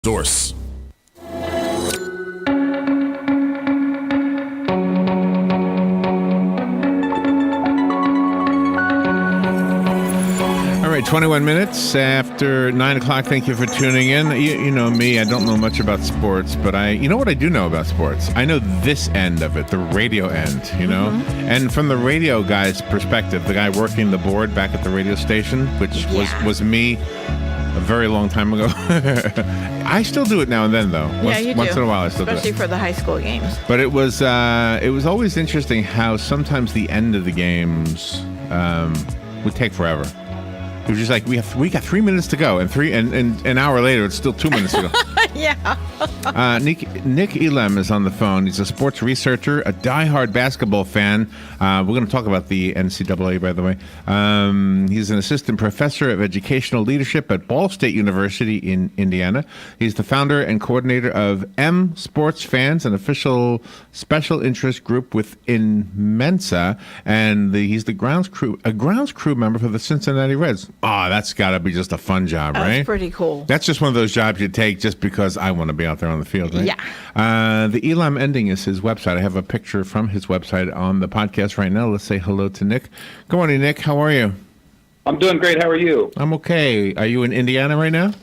Source. All right, 21 minutes after 9 o'clock. Thank you for tuning in. You know me, I don't know much about sports, but you know what I do know about sports? I know this end of it, the radio end, you know? And from the radio guy's perspective, the guy working the board back at the radio station, which was me a very long time ago. I still do it now and then, though. Once in a while, I still do it. Especially for the high school games. But it was always interesting how sometimes the end of the games would take forever. It was just like we got 3 minutes to go, and an hour later, it's still 2 minutes to go. Yeah. Nick Elam is on the phone. He's a sports researcher, a diehard basketball fan. We're going to talk about the NCAA, by the way. He's an assistant professor of educational leadership at Ball State University in Indiana. He's the founder and coordinator of M Sports Fans, an official special interest group within Mensa, and he's a grounds crew member for the Cincinnati Reds. Oh, that's got to be just a fun job, right? That's pretty cool. That's just one of those jobs you take just because I want to be out there on the field, right? Yeah. The Elam ending is his website. I have a picture from his website on the podcast right now. Let's say hello to Nick. Good morning, Nick. How are you? I'm doing great. How are you? I'm okay. Are you in Indiana right now?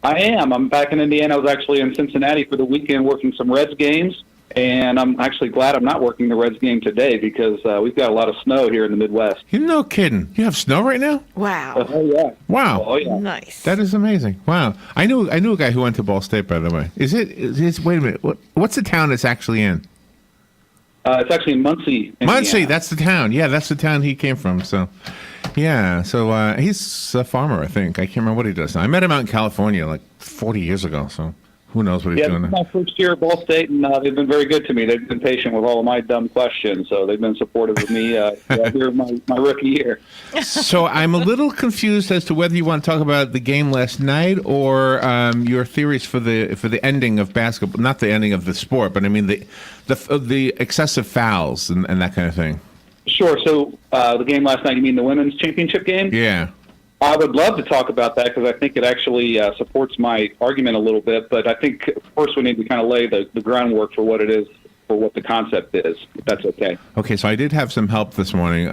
I am. I'm back in Indiana. I was actually in Cincinnati for the weekend working some Reds games, and I'm actually glad I'm not working the Reds game today because we've got a lot of snow here in the Midwest. You're no kidding. You have snow right now? Wow. Oh, yeah. Wow. Oh, yeah. Nice. That is amazing. Wow. I knew a guy who went to Ball State, by the way. Wait a minute. What's the town it's actually in? It's actually in Muncie, Indiana. Muncie, that's the town. Yeah, that's the town he came from. So, yeah. So he's a farmer, I think. I can't remember what he does now. I met him out in California like 40 years ago. So who knows what he's doing this now. is my first year at Ball State, and they've been very good to me. They've been patient with all of my dumb questions, so they've been supportive of me here my rookie year. So I'm a little confused as to whether you want to talk about the game last night or your theories for the ending of basketball, not the ending of the sport, but I mean the excessive fouls and that kind of thing. Sure. So the game last night, you mean the women's championship game? Yeah. I would love to talk about that because I think it actually supports my argument a little bit. But I think first we need to kind of lay the groundwork for what it is, for what the concept is, if that's okay. Okay, so I did have some help this morning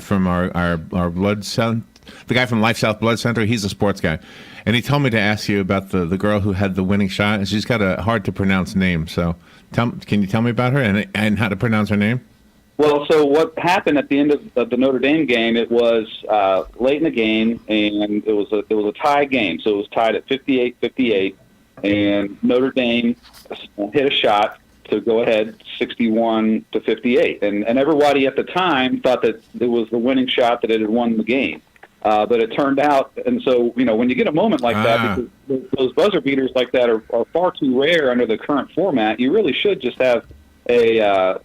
from our blood center, the guy from Life South Blood Center. He's a sports guy. And he told me to ask you about the girl who had the winning shot. And she's got a hard-to-pronounce name. So can you tell me about her and how to pronounce her name? Well, so what happened at the end of the Notre Dame game, it was late in the game, and it was a tie game. So it was tied at 58-58, and Notre Dame hit a shot to go ahead 61-58. And everybody at the time thought that it was the winning shot, that it had won the game. But it turned out, and so, when you get a moment like that, because those buzzer beaters like that are far too rare under the current format, you really should just have an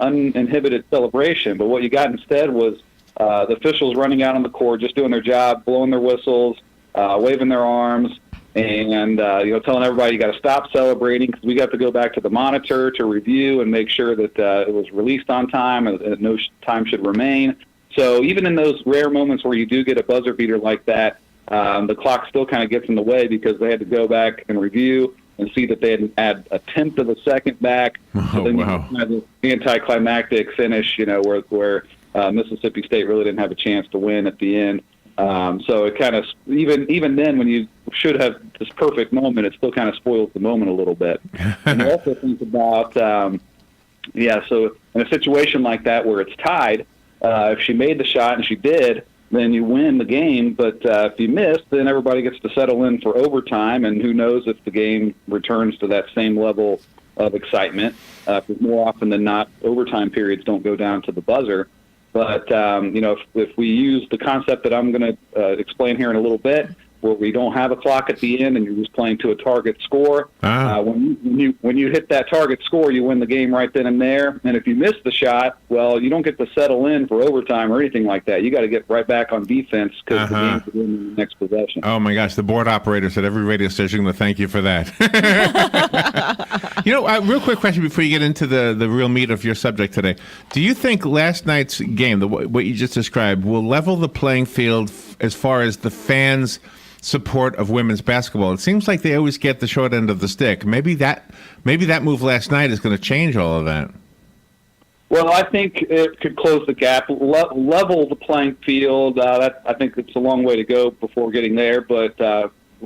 uninhibited celebration. But what you got instead was the officials running out on the court, just doing their job, blowing their whistles, waving their arms, and telling everybody you got to stop celebrating because we got to go back to the monitor to review and make sure that it was released on time and no time should remain. So even in those rare moments where you do get a buzzer beater like that, the clock still kind of gets in the way because they had to go back and review and see that they had add a tenth of a second back. Oh, then wow. you had the anticlimactic finish, where Mississippi State really didn't have a chance to win at the end. So it kind of, even then, when you should have this perfect moment, it still kind of spoils the moment a little bit. And you also think about, so in a situation like that where it's tied, if she made the shot, and she did, then you win the game. But if you miss, then everybody gets to settle in for overtime, and who knows if the game returns to that same level of excitement. Because more often than not, overtime periods don't go down to the buzzer. But, if we use the concept that I'm going to explain here in a little bit, where we don't have a clock at the end and you're just playing to a target score. When you hit that target score, you win the game right then and there. And if you miss the shot, well, you don't get to settle in for overtime or anything like that. You got to get right back on defense because the game's in the next possession. Oh my gosh, the board operators at every radio station will thank you for that. Real quick question before you get into the real meat of your subject today. Do you think last night's game, what you just described, will level the playing field as far as the fans support of women's basketball. It seems like they always get the short end of the stick. Maybe that move last night is going to change all of that. Well, I think it could close the gap, level the playing field. I think it's a long way to go before getting there, but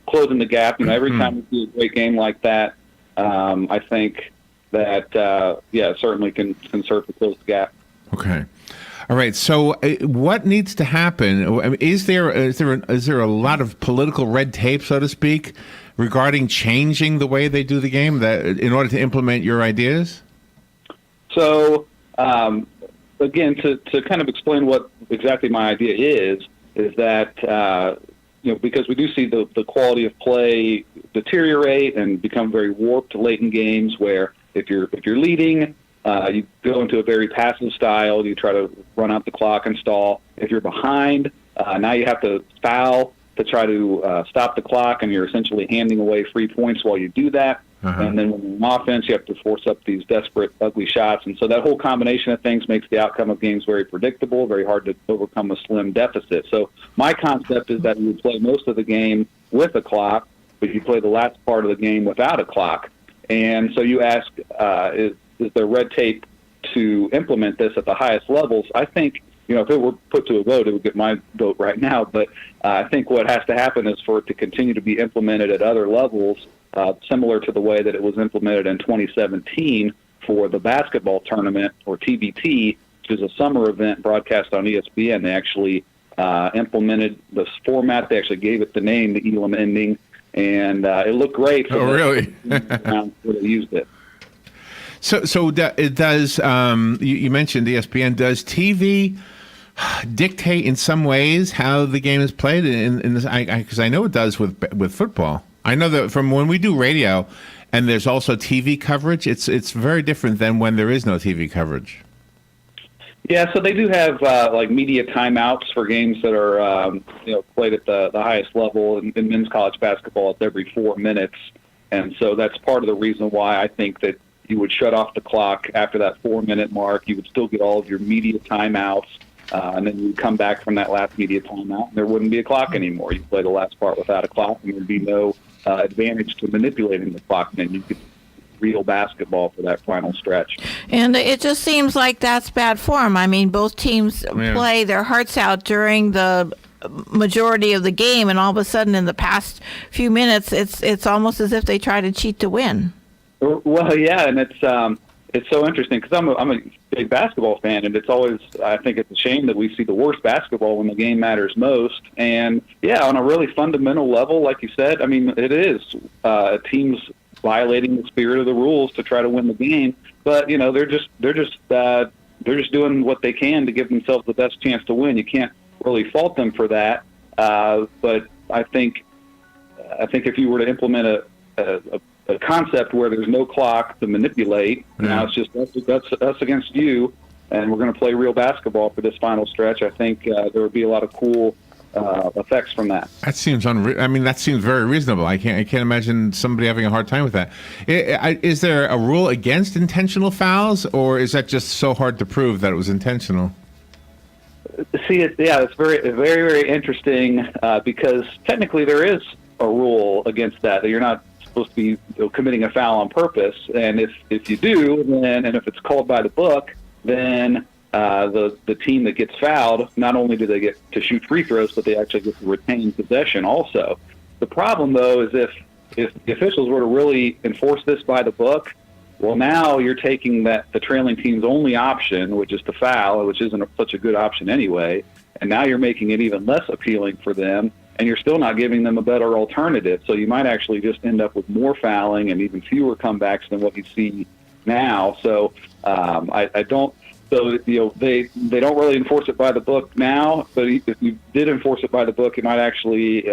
closing the gap. Every time we see a great game like that, I think that certainly can serve to close the gap. Okay. All right. So, what needs to happen? I mean, is there a lot of political red tape, so to speak, regarding changing the way they do the game that in order to implement your ideas? So, again, to kind of explain what exactly my idea is that because we do see the quality of play deteriorate and become very warped late in games, where if you're leading, you go into a very passive style. You try to run out the clock and stall. If you're behind, now you have to foul to try to stop the clock, and you're essentially handing away free points while you do that. And then when you're on offense, you have to force up these desperate, ugly shots. And so that whole combination of things makes the outcome of games very predictable, very hard to overcome a slim deficit. So my concept is that you would play most of the game with a clock, but you play the last part of the game without a clock. And so you ask, is there red tape to implement this at the highest levels? I think, if it were put to a vote, it would get my vote right now. But I think what has to happen is for it to continue to be implemented at other levels, similar to the way that it was implemented in 2017 for the basketball tournament, or TBT, which is a summer event broadcast on ESPN. They actually implemented this format. They actually gave it the name, the Elam ending, and it looked great. Oh, really? Where they used it. So it does. You mentioned ESPN. Does TV dictate in some ways how the game is played? Because I know it does with football. I know that from when we do radio, and there's also TV coverage. It's very different than when there is no TV coverage. Yeah, so they do have like media timeouts for games that are played at the highest level in men's college basketball. It's every 4 minutes, and so that's part of the reason why I think that you would shut off the clock after that 4-minute mark. You would still get all of your media timeouts, and then you would come back from that last media timeout, and there wouldn't be a clock anymore. You play the last part without a clock, and there'd be no advantage to manipulating the clock, and then you could real basketball for that final stretch. And it just seems like that's bad form. I mean, both teams play their hearts out during the majority of the game, and all of a sudden in the past few minutes, it's almost as if they try to cheat to win. Well, yeah, and it's so interesting because I'm a big basketball fan, and I think it's a shame that we see the worst basketball when the game matters most. And yeah, on a really fundamental level, like you said, I mean, it is teams violating the spirit of the rules to try to win the game. But they're just doing what they can to give themselves the best chance to win. You can't really fault them for that. But I think if you were to implement a concept where there's no clock to manipulate, now it's just us against you, and we're going to play real basketball for this final stretch. I think there would be a lot of cool effects from that. That seems that seems very reasonable. I can't imagine somebody having a hard time with that. Is there a rule against intentional fouls, or is that just so hard to prove that it was intentional? See, it's very, very, very interesting because technically there is a rule against that you're not supposed to be committing a foul on purpose, and if you do, then and if it's called by the book, then the team that gets fouled, not only do they get to shoot free throws, but they actually get to retain possession also. The problem, though, is if the officials were to really enforce this by the book, well, now you're taking the trailing team's only option, which is to foul, which isn't such a good option anyway, and now you're making it even less appealing for them, and you're still not giving them a better alternative. So you might actually just end up with more fouling and even fewer comebacks than what you see now. So I don't. So they don't really enforce it by the book now. But if you did enforce it by the book, it might actually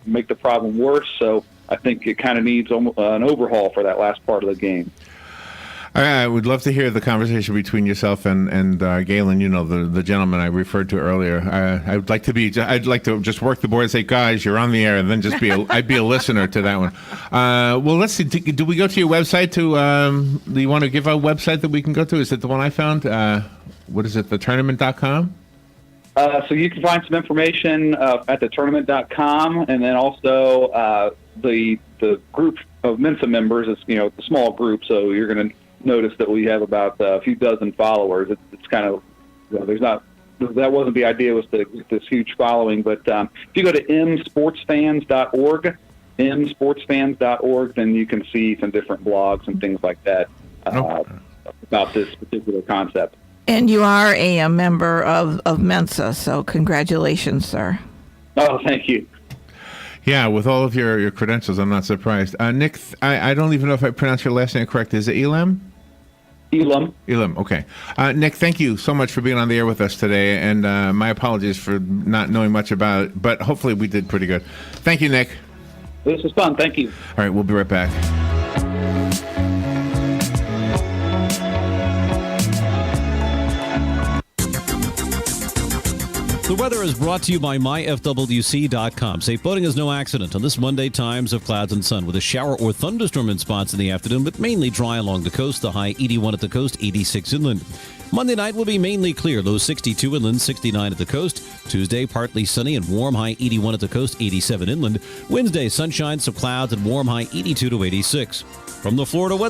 make the problem worse. So I think it kind of needs an overhaul for that last part of the game. I would love to hear the conversation between yourself and Galen. The gentleman I referred to earlier. I'd like to just work the board and say, guys, you're on the air, and then just I'd be a listener to that one. Well, let's see. Do we go to your website? Do you want to give a website that we can go to? Is it the one I found? What is it? TheTournament.com? So you can find some information at thetournament.com, and then also the group of Mensa members is the small group. So you're going to notice that we have about a few dozen followers. It's kind of there's not. That wasn't the idea, was to get this huge following. But if you go to msportsfans.org, then you can see some different blogs and things like that about this particular concept. And you are a member of Mensa, so congratulations, sir. Oh, thank you. Yeah, with all of your credentials, I'm not surprised. Nick, I don't even know if I pronounced your last name correct. Is it Elam? Elam. Elam, okay. Nick, thank you so much for being on the air with us today, and my apologies for not knowing much about it, but hopefully we did pretty good. Thank you, Nick. This was fun. Thank you. All right, we'll be right back. The weather is brought to you by myfwc.com. Safe boating is no accident on this Monday. Times of clouds and sun with a shower or thunderstorm in spots in the afternoon, but mainly dry along the coast. The high 81 at the coast, 86 inland. Monday night will be mainly clear. Low 62 inland, 69 at the coast. Tuesday, partly sunny and warm. High 81 at the coast, 87 inland. Wednesday, sunshine, some clouds and warm. High 82 to 86. From the Florida weather.